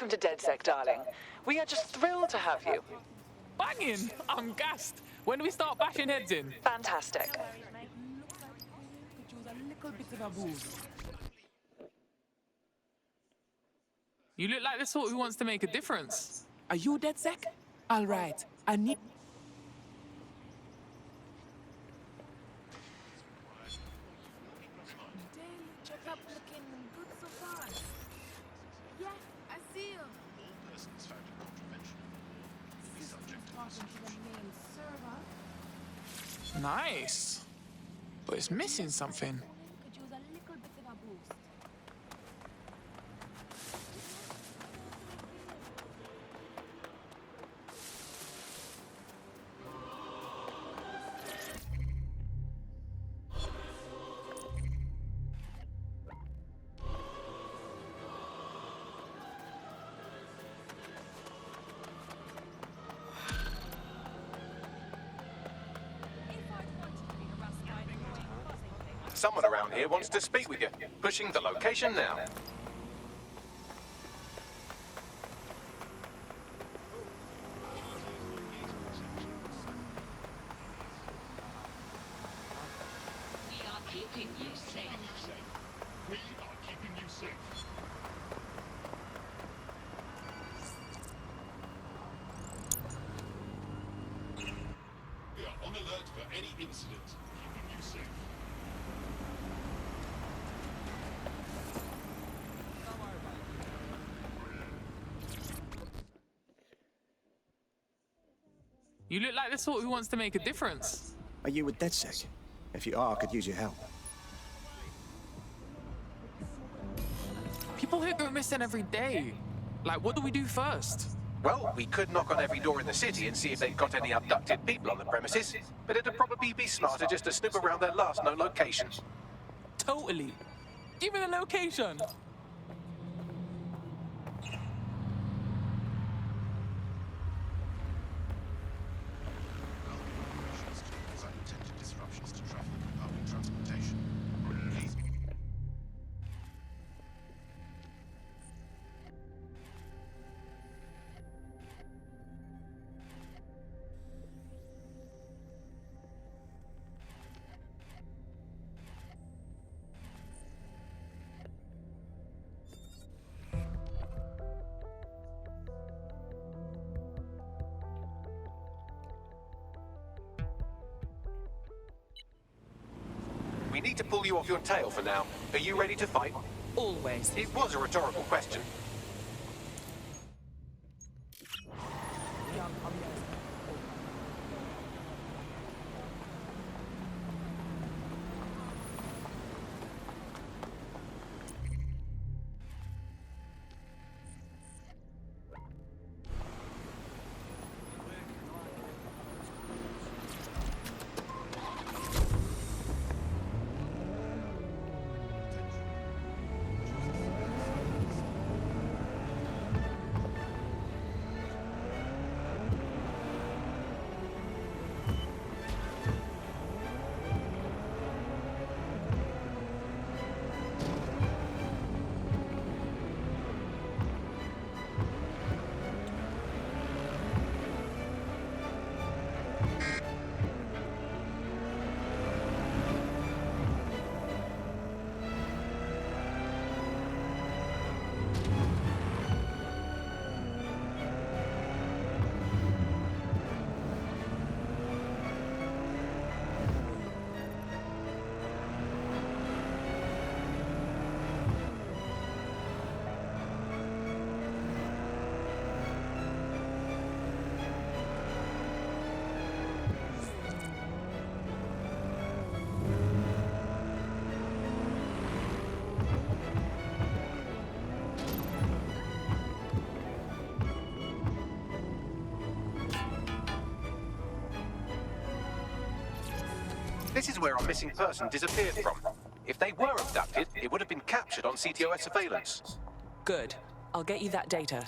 Welcome to DedSec, darling. We are just thrilled to have you. Banging! I'm gassed. When do we start bashing heads in? Fantastic. You look like the sort who wants to make a difference. Are you DedSec? All right. I need... Check up looking good so far. Yeah, I see you. All persons found in contravention will be subject to Talking to the main server. Nice. But it's missing something. Could use a little bit of a boost. Someone around here wants to speak with you. Pushing the location now. We are keeping you safe. We are keeping you safe. We are on alert for any incident. Keeping you safe. You look like the sort who wants to make a difference. Are you with DedSec? If you are, I could use your help. People here go missing every day. Like, what do we do first? Well, we could knock on every door in the city and see if they've got any abducted people on the premises, but it'd probably be smarter just to snoop around their last known location. Totally. Give me the location. Operations to cause unintended disruptions to traffic and public transportation. Please. We need to pull you off your tail for now. Are you ready to fight? Always. It was a rhetorical question. This is where our missing person disappeared from. If they were abducted, it would have been captured on CTOS surveillance. Good. I'll get you that data.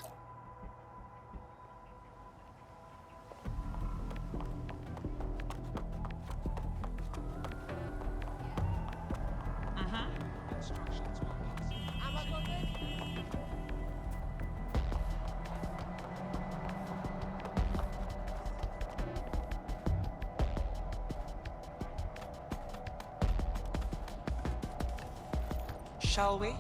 shall we?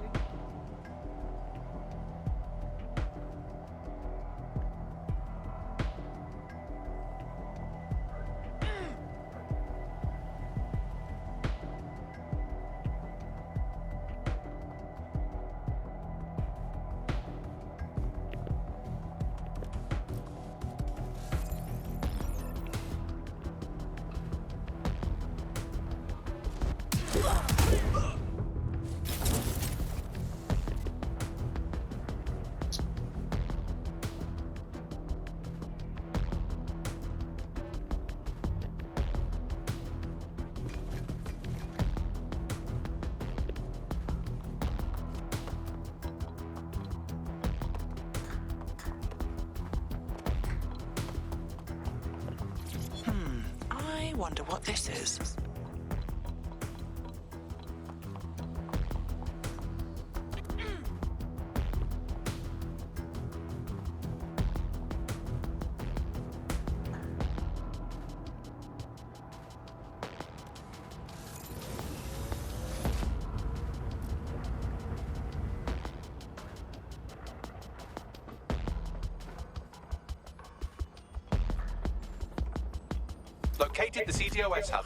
I wonder what this is. Located the CTOS hub.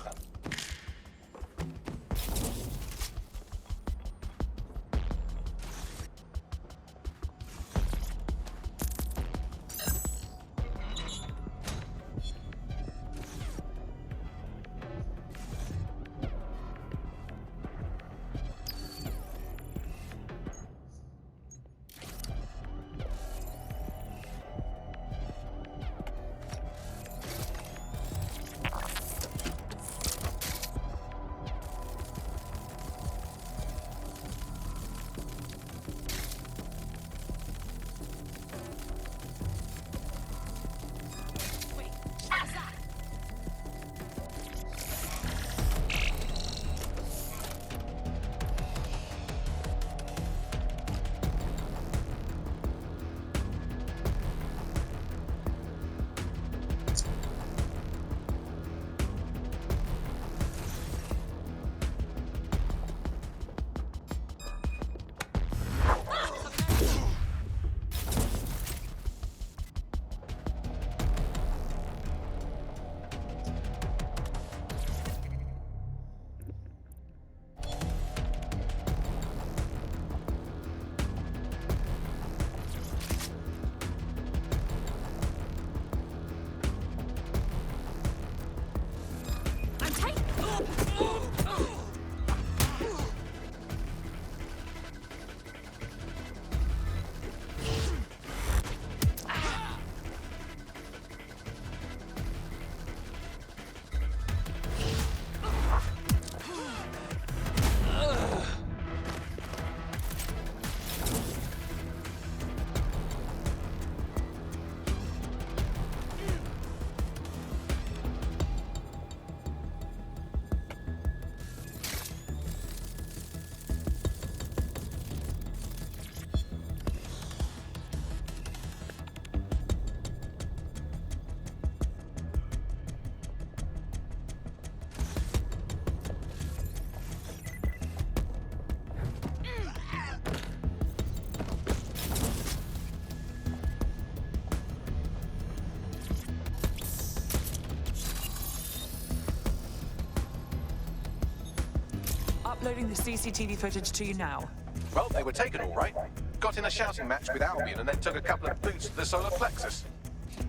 Uploading the CCTV footage to you now. Well, they were taken all right. Got in a shouting match with Albion and then took a couple of boots to the solar plexus.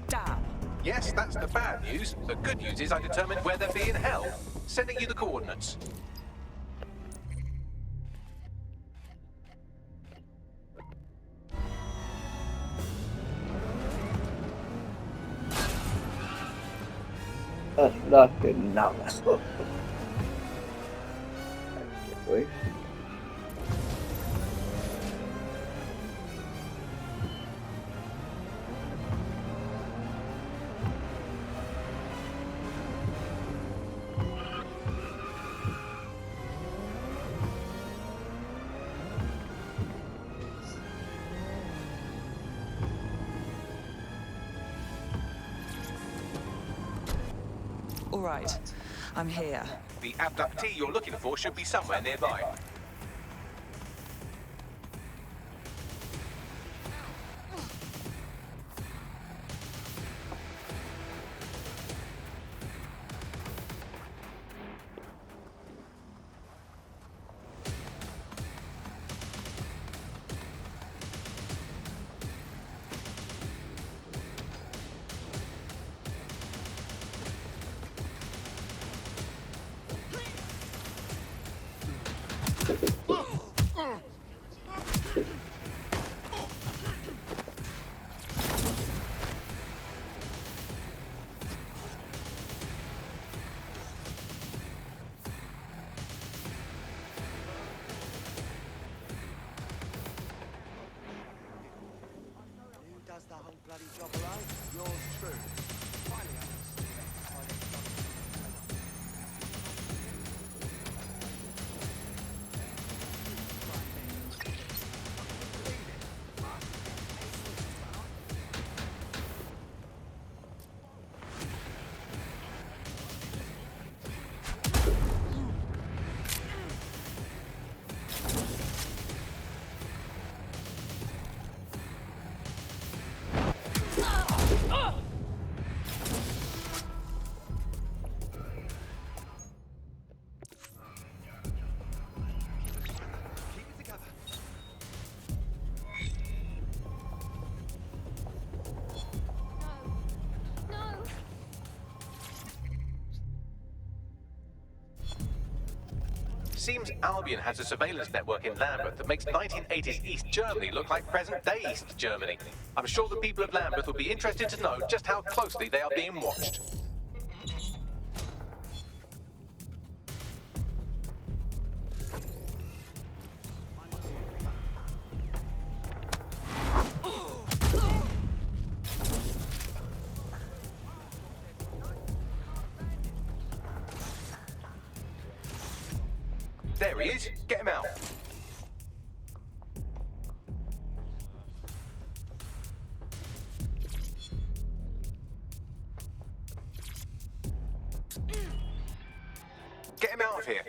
Damn. Yes, that's the bad news. The good news is I determined where they'd be in hell. Sending you the coordinates. Rồi, chừng nào nè. Ui. All right, I'm here. The abductee you're looking for should be somewhere nearby. Who does the whole bloody job alone? Yours true. No. Seems Albion has a surveillance network in Lambeth that makes 1980s East Germany look like present-day East Germany. I'm sure the people of Lambeth will be interested to know just how closely they are being watched. There he is. Get him out. Get him out of here.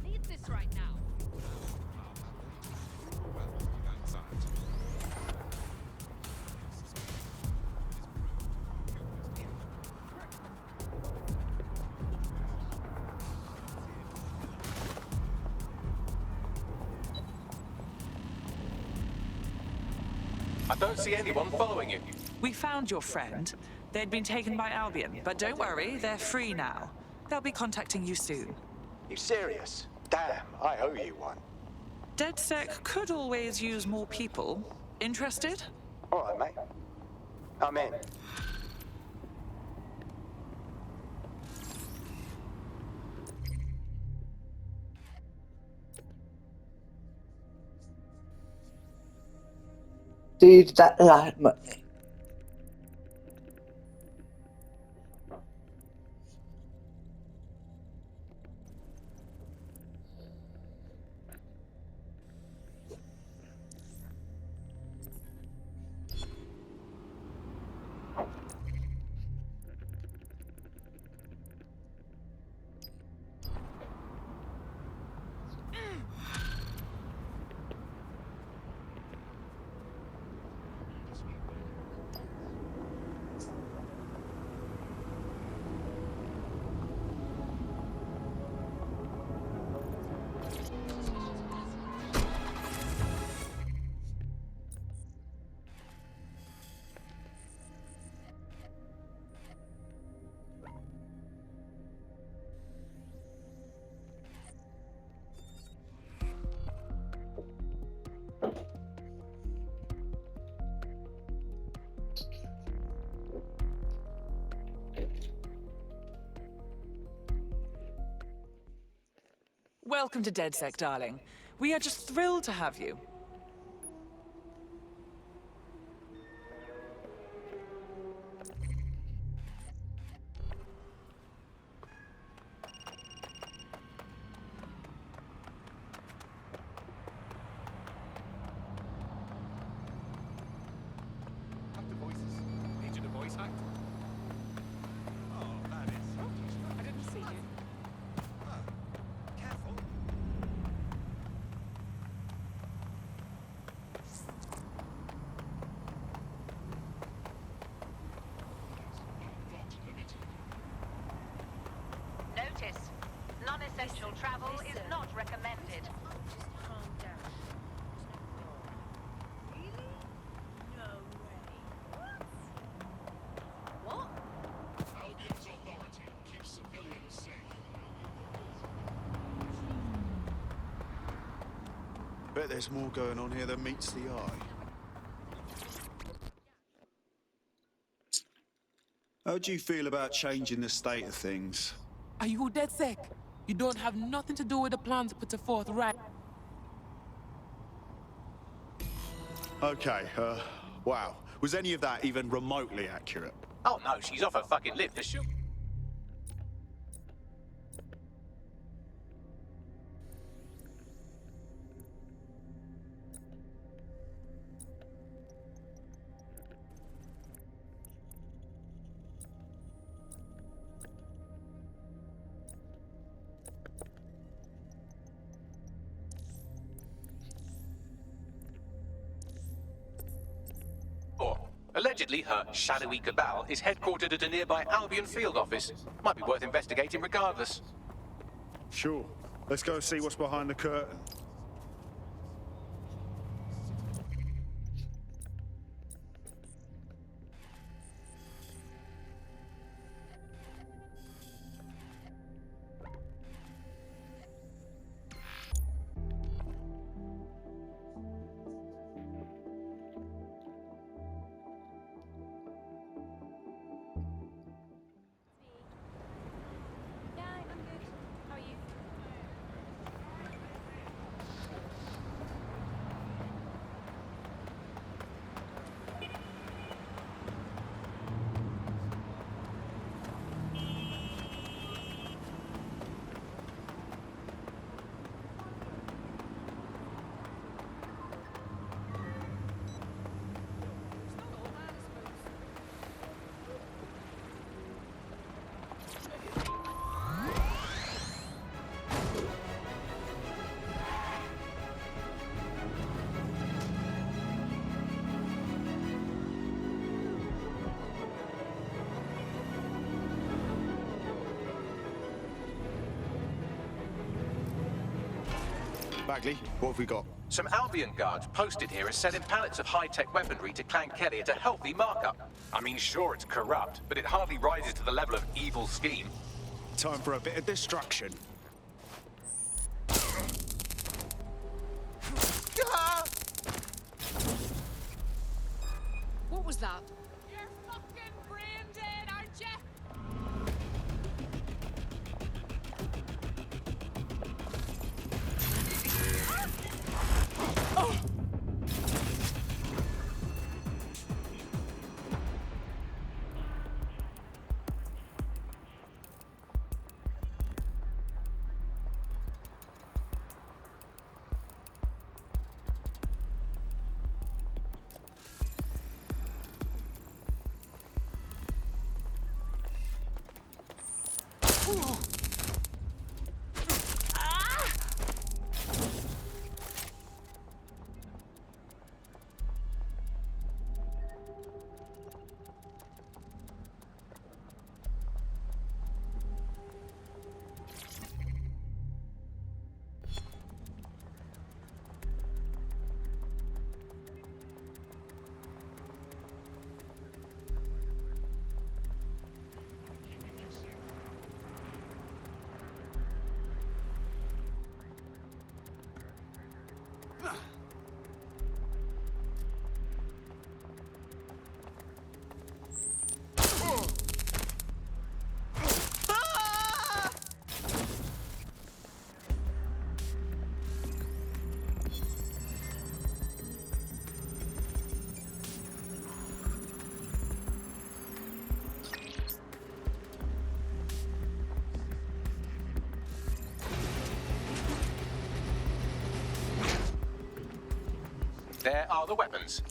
Need this right now. I don't see anyone following you. We found your friend. They'd been taken by Albion, but don't worry, they're free now. They'll be contacting you soon. You serious? Damn, I owe you one. DedSec could always use more people. Interested? All right, mate. I'm in. Dude, that Welcome to DedSec, darling. We are just thrilled to have you. Active voices. Need you to voice act? Oh, that is. I didn't see you. Careful. Essential travel is not recommended. Calm down. Really? No way. What? Albion's authority keeps civilians safe. Bet there's more going on here than meets the eye. How do you feel about changing the state of things? Are you dead sick? You don't have nothing to do with the plans put forth, right? Okay, wow. Was any of that even remotely accurate? Oh no, she's off her fucking lip for sure. Allegedly, her shadowy cabal is headquartered at a nearby Albion field office. Might be worth investigating regardless. Sure. Let's go see what's behind the curtain. Yeah, I'm good. How are you? Bagley, what have we got? Some Albion guards posted here are selling pallets of high-tech weaponry to Clan Kelly at a healthy markup. I mean, sure, it's corrupt, but it hardly rises to the level of evil scheme. Time for a bit of destruction. What was that? You're fucking brain dead, aren't you? There are the weapons.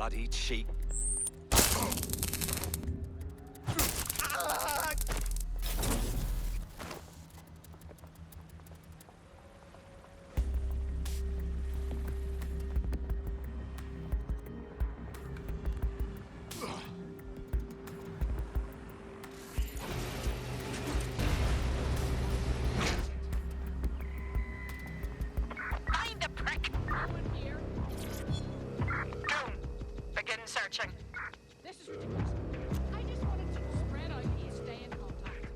bloody cheek. Find the prick! Goon, begin searching. This is ridiculous. I just wanted to spread out and stay in contact.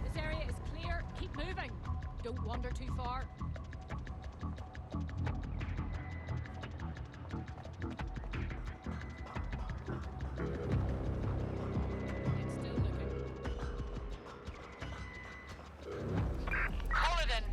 This area is clear. Keep moving. Don't wander too far. It's still looking. Call it in.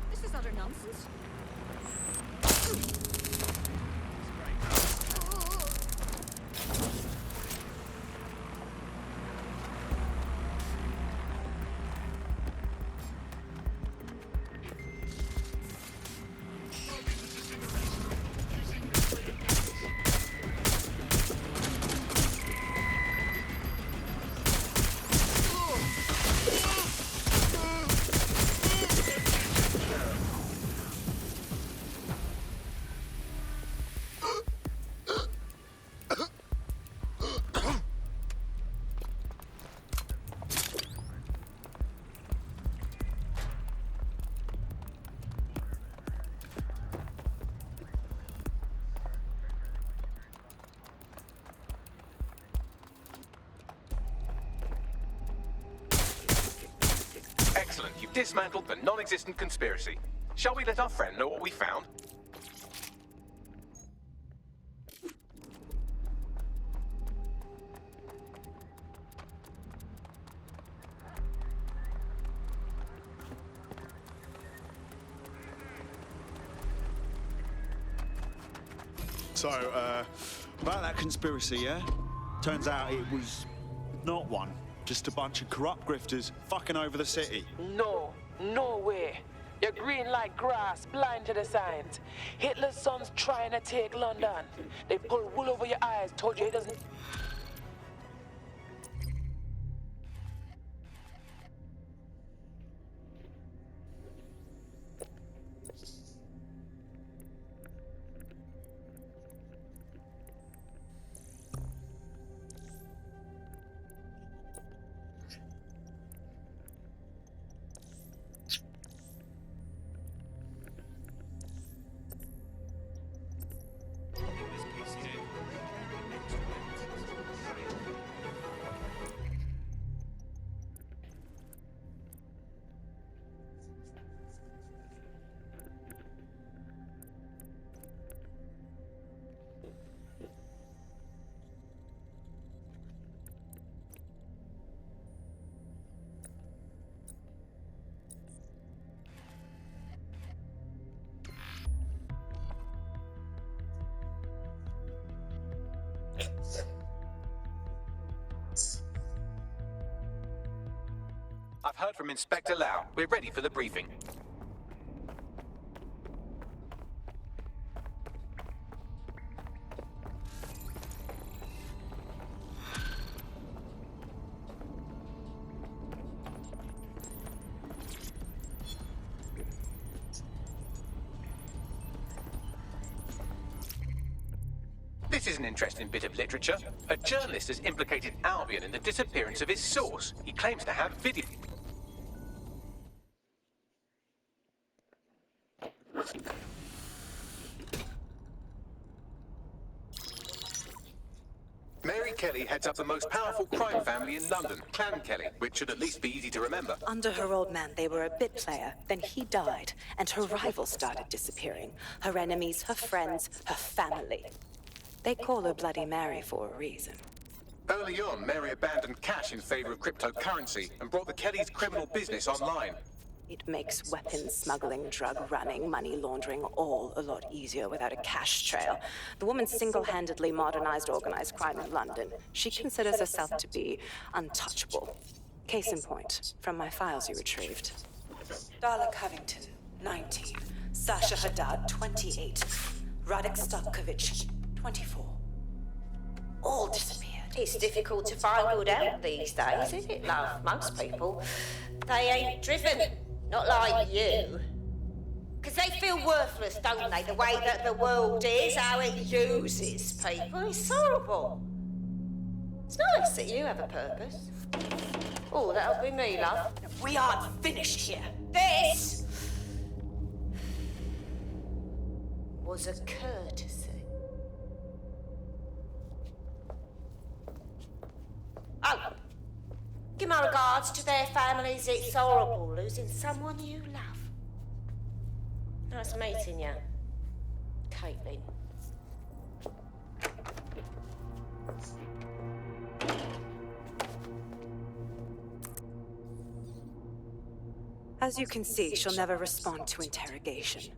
This is utter nonsense. Excellent. You've dismantled the non-existent conspiracy. Shall we let our friend know what we found? So, about that conspiracy, yeah? Turns out it was not one. Just a bunch of corrupt grifters fucking over the city. No, no way. You're green like grass, blind to the signs. Hitler's son's trying to take London. They pull wool over your eyes, told you he doesn't... I've heard from Inspector Lau. We're ready for the briefing. This is an interesting bit of literature. A journalist has implicated Albion in the disappearance of his source. He claims to have video. Mary Kelly heads up the most powerful crime family in London, Clan Kelly, which should at least be easy to remember. Under her old man, they were a bit player. Then he died, and her rivals started disappearing. Her enemies, her friends, her family. They call her Bloody Mary for a reason. Early on, Mary abandoned cash in favor of cryptocurrency and brought the Kellys' criminal business online. It makes weapons smuggling, drug running, money laundering all a lot easier without a cash trail. The woman single-handedly modernized organized crime in London. She considers herself to be untouchable. Case in point, from my files you retrieved. Darla Covington, 19. Sasha Haddad, 28. Radek Stavkovich, 24. All disappeared. It's difficult to find good help these days, isn't it, love? Most people, they ain't driven. Not like you. Because they feel worthless, don't they? The way that the world is, how it uses people. It's horrible. It's nice that you have a purpose. Oh, that'll be me, love. We aren't finished here. This was a courtesy. Oh, give my regards to their families. It's horrible losing someone you love. Nice meeting you, Caitlin. As you can see, she'll never respond to interrogation.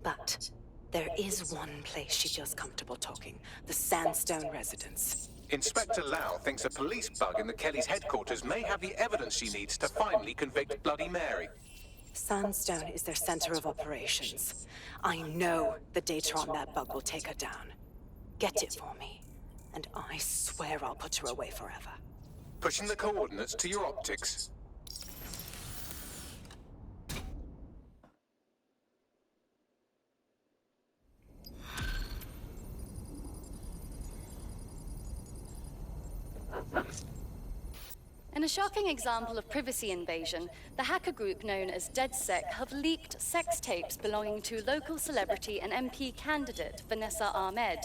But there is one place she feels comfortable talking. The Sandstone residence. Inspector Lau thinks a police bug in the Kellys' headquarters may have the evidence she needs to finally convict Bloody Mary. Sandstone is their center of operations. I know the data on that bug will take her down. Get it for me, and I swear I'll put her away forever. Pushing the coordinates to your optics. In a shocking example of privacy invasion, the hacker group known as DedSec have leaked sex tapes belonging to local celebrity and MP candidate Vanessa Ahmed.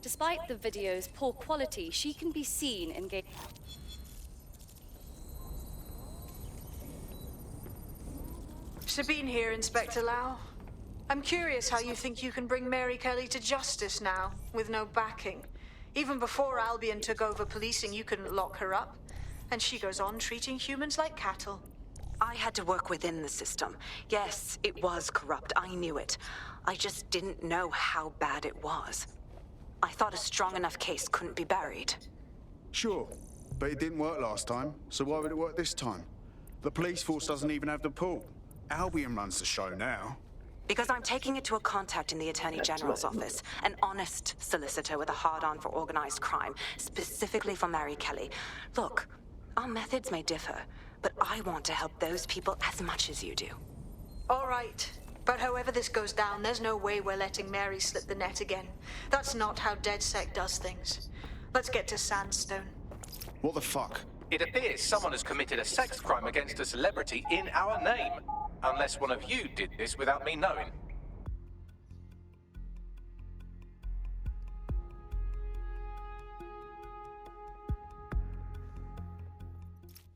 Despite the video's poor quality, she can be seen engaging. Sabine here, Inspector Lau. I'm curious how you think you can bring Mary Kelly to justice now, with no backing. Even before Albion took over policing, you couldn't lock her up. And she goes on treating humans like cattle. I had to work within the system. Yes, it was corrupt. I knew it. I just didn't know how bad it was. I thought a strong enough case couldn't be buried. Sure, but it didn't work last time, so why would it work this time? The police force doesn't even have the pull. Albion runs the show now. Because I'm taking it to a contact in the Attorney General's office. An honest solicitor with a hard-on for organized crime, specifically for Mary Kelly. Look, our methods may differ, but I want to help those people as much as you do. All right. But however this goes down, there's no way we're letting Mary slip the net again. That's not how DedSec does things. Let's get to Sandstone. What the fuck? It appears someone has committed a sex crime against a celebrity in our name. Unless one of you did this without me knowing.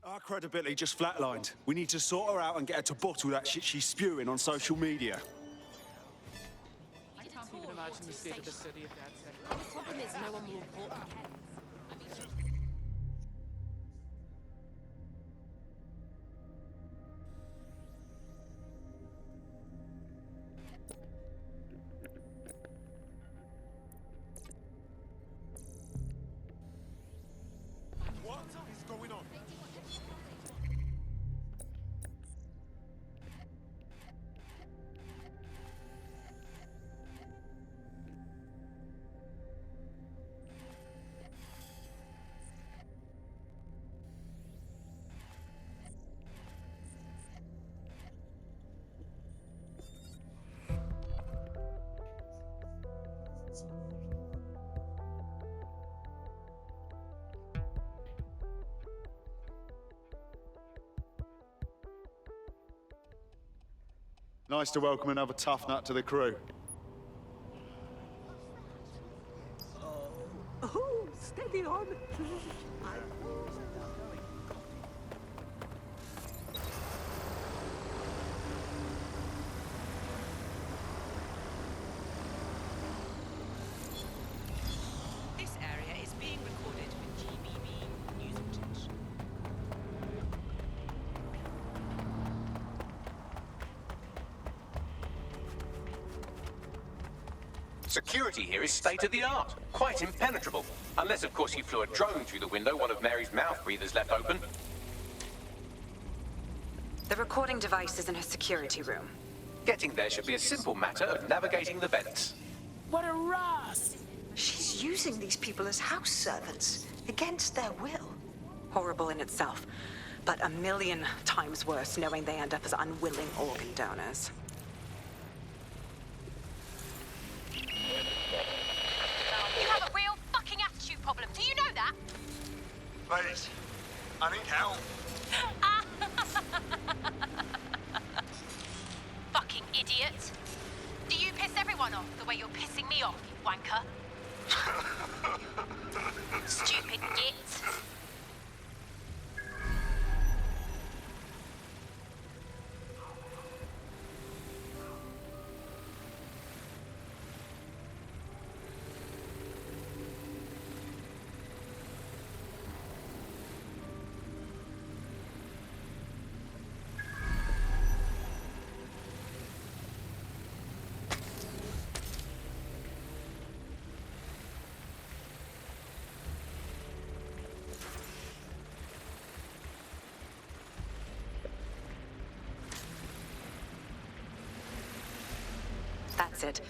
Our credibility just flatlined. We need to sort her out and get her to bottle that shit she's spewing on social media. I can't even imagine the state of the city if that's it. The problem is no one will report them. What is going on? Nice to welcome another tough nut to the crew. Oh, steady on. This area is being recorded for GBB news footage. Security here is state-of-the-art, quite impenetrable. Unless, of course, you flew a drone through the window one of Mary's mouth breathers left open. The recording device is in her security room. Getting there should be a simple matter of navigating the vents. What a Ross! She's using these people as house servants, against their will. Horrible in itself, but a million times worse knowing they end up as unwilling organ donors. You have a real fucking attitude problem. Do you know that? Please, I need help. Fucking idiot. Do you piss everyone off the way you're pissing me off, you wanker? Stupid git. That's it.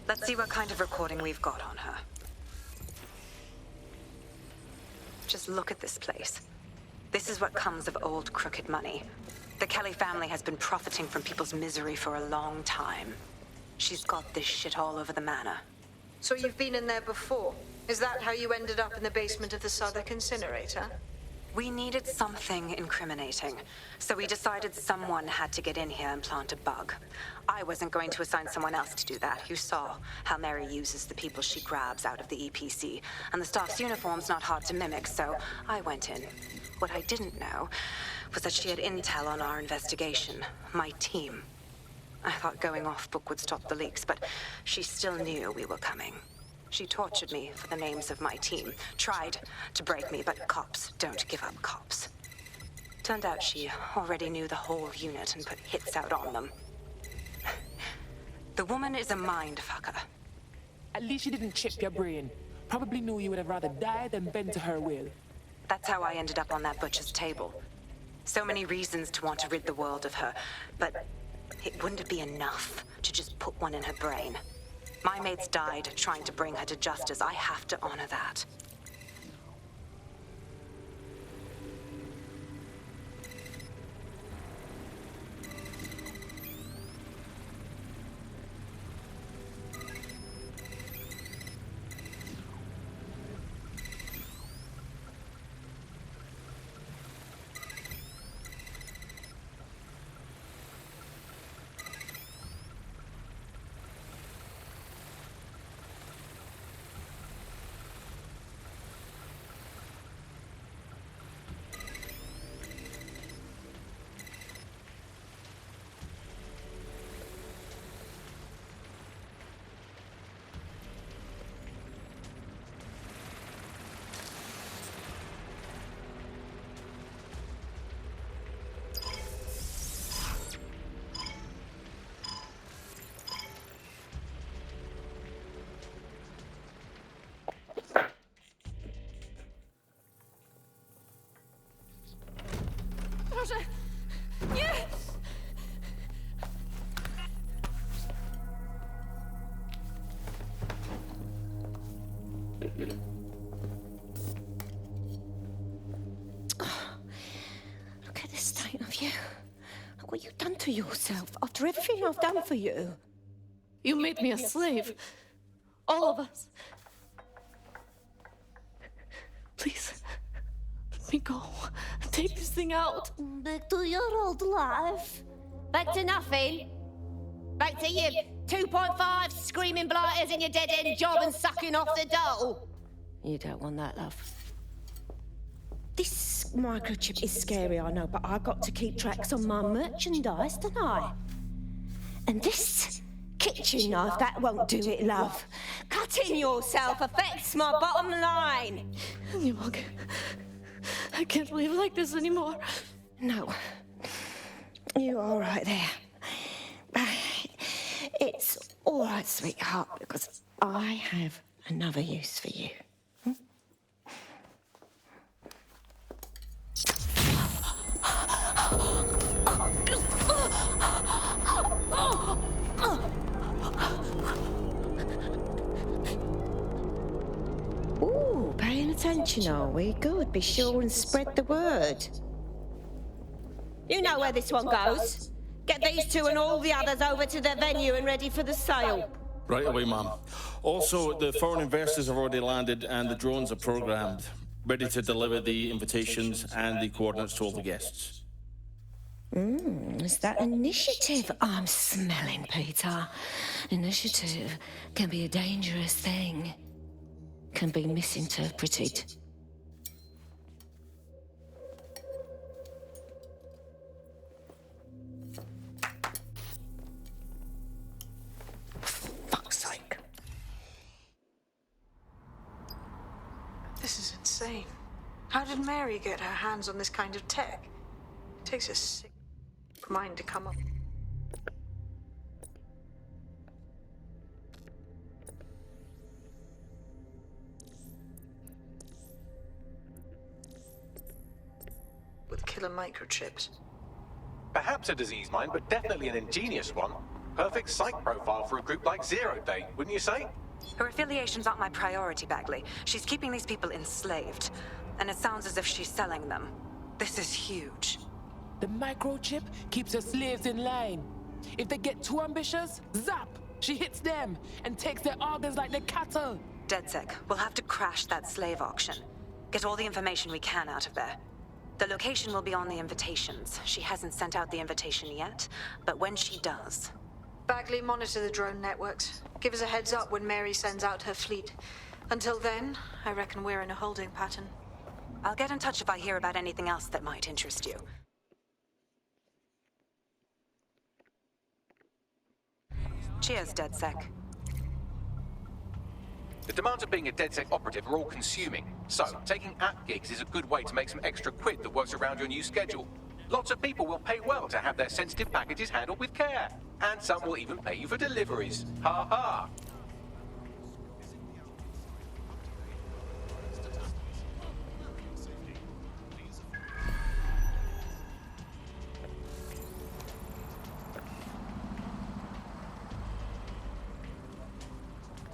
Let's see what kind of recording we've got on her. Just look at this place. This is what comes of old crooked money. The Kelly family has been profiting from people's misery for a long time. She's got this shit all over the manor. So you've been in there before? Is that how you ended up in the basement of the Southwark incinerator? We needed something incriminating, so we decided someone had to get in here and plant a bug. I wasn't going to assign someone else to do that. You saw how Mary uses the people she grabs out of the EPC, and the staff's uniform's not hard to mimic, so I went in. What I didn't know was that she had intel on our investigation, my team. I thought going off book would stop the leaks, but she still knew we were coming. She tortured me for the names of my team, tried to break me, but cops don't give up cops. Turned out she already knew the whole unit and put hits out on them. The woman is a mind fucker. At least she didn't chip your brain. Probably knew you would have rather died than bend to her will. That's how I ended up on that butcher's table. So many reasons to want to rid the world of her, but it wouldn't be enough to just put one in her brain. My mates died trying to bring her to justice. I have to honor that. Look at the state of you. Look what you've done to yourself after everything I've done for you. You made me a slave. All of us. Please, let me go. Take this thing out. Back to your old life. Back to nothing. Back to you 2.5 screaming blighters in your dead-end job and sucking off the dole. You don't want that, love. This microchip is scary, I know, but I got to keep tracks on my merchandise, don't I? And this kitchen knife, that won't do it, love. Cutting yourself affects my bottom line. I can't live like this anymore. No. You're all right there. It's all right, sweetheart, because I have another use for you. Ooh, paying attention, are we? Good. Be sure and spread the word. You know where this one goes. Get these two and all the others over to their venue and ready for the sale. Right away, Mum. Also, the foreign investors have already landed and the drones are programmed, ready to deliver the invitations and the coordinates to all the guests. Is that initiative I'm smelling, Peter? Initiative can be a dangerous thing. Can be misinterpreted. Fuck's sake. This is insane. How did Mary get her hands on this kind of tech? It takes a sick mind to come up. With killer microchips. Perhaps a disease mind, but definitely an ingenious one. Perfect psych profile for a group like Zero Day, wouldn't you say? Her affiliations aren't my priority, Bagley. She's keeping these people enslaved. And it sounds as if she's selling them. This is huge. The microchip keeps her slaves in line. If they get too ambitious, zap! She hits them and takes their organs like they're cattle. DedSec, we'll have to crash that slave auction. Get all the information we can out of there. The location will be on the invitations. She hasn't sent out the invitation yet, but when she does... Bagley, monitor the drone networks. Give us a heads up when Mary sends out her fleet. Until then, I reckon we're in a holding pattern. I'll get in touch if I hear about anything else that might interest you. Cheers, DedSec. The demands of being a DedSec operative are all consuming. So, taking app gigs is a good way to make some extra quid that works around your new schedule. Lots of people will pay well to have their sensitive packages handled with care. And some will even pay you for deliveries. Ha ha!